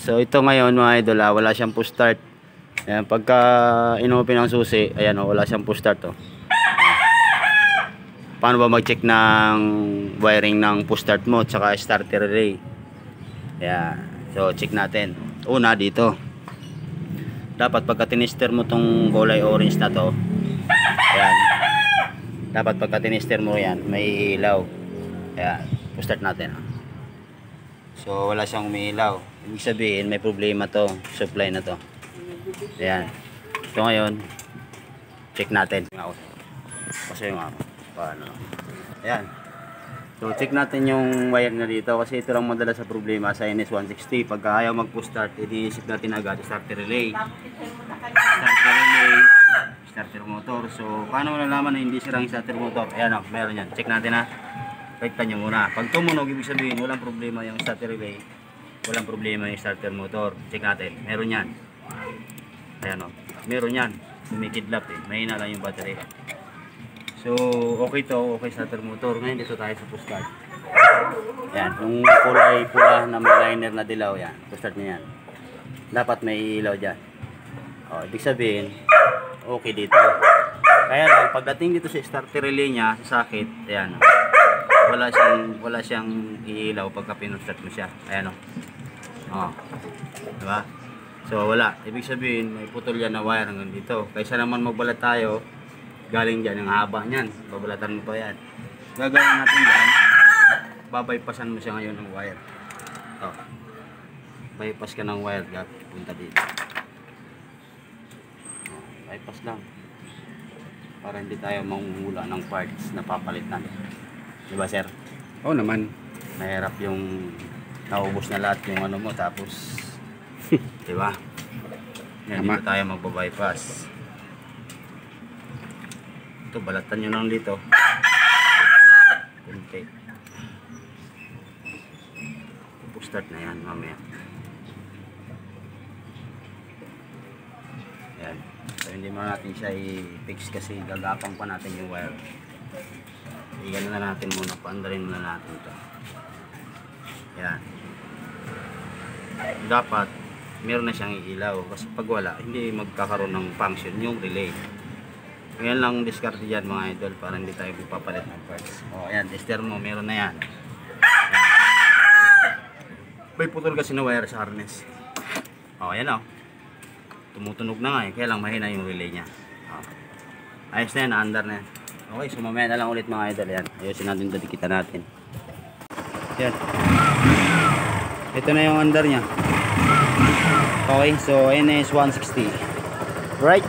So ito ngayon mga idol, wala siyang push start. Ayan, pagka inopen ang susi, ayan wala siyang push start Paano ba mag-check ng wiring ng push start mo tsaka starter relay? Ayan. So check natin. Una dito. Dapat pagka tinister mo tong kulay orange na to, ayan. Dapat pagka tinister mo yan, may ilaw. Ayan, push start natin. So wala siyang umiilaw. Ibig sabihin may problema to, supply na to. Ayan. So ngayon, check natin. Kasi yung paano. Ayan. So check natin yung wire na dito kasi ito lang madalas sa problema sa NS160. Pagka ayaw mag-push start, iniisip natin agad starter relay. Starter relay, starter motor. So paano mo nalaman na hindi sirang starter motor? Ayan meron yan. Check natin Rekta nyo muna. Pag tumunog, ibig sabihin walang problema yung starter relay. Walang problema yung starter motor. Check natin. Meron yan. Ayan meron yan. Kumikidlap mahina lang yung battery. So okay to, okay starter motor. Ngayon dito tayo sa push start. Ayan, yung kulay pula na may liner na dilaw yan. Push start niya yan. Dapat may ilaw dyan. Ibig sabihin okay dito. Kaya lang, pagdating dito sa starter relay niya, sa sakit, ayan wala siyang ilaw pagka pinustart mo siya. Ayan diba? So wala, ibig sabihin may putol yan na wire hanggang dito. Kaysa naman magbalat tayo galing dyan, ang haba nyan, babalatan mo pa yan. Gagawin natin dyan, babaypasan mo siya ngayon ng wire. Bypass ka ng wire, punta dito. Bypass lang para hindi tayo manghula ng parts na papalitan. Diba sir? Oo naman. Mahirap yung naubos na lahat yung ano mo tapos diba? Yan, dito tayo magbabypass. Ito, balatan nyo lang dito kunti. Push start na yan mamaya. Yan. So hindi mo natin siya i-fix kasi gagapang pa natin yung wire. Igano na natin muna, paandarin muna natin ito. Yan. Dapat meron na siyang ilaw kasi pag wala, hindi magkakaroon ng function yung relay. Ngayon lang discard dyan mga idol para hindi tayo magpapalit ng parts. Ayan, tester mo, meron na yan. May putol kasi na wire sa harness. Ayan tumutunog na nga kaya lang mahina yung relay nya. Ayos na yan, under na yan. Okay, so mamaya na lang ulit mga idol. Yan, ayusin natin ito, dikita natin. Yan. Ito na yung under nya. Okay, so NS160. Right.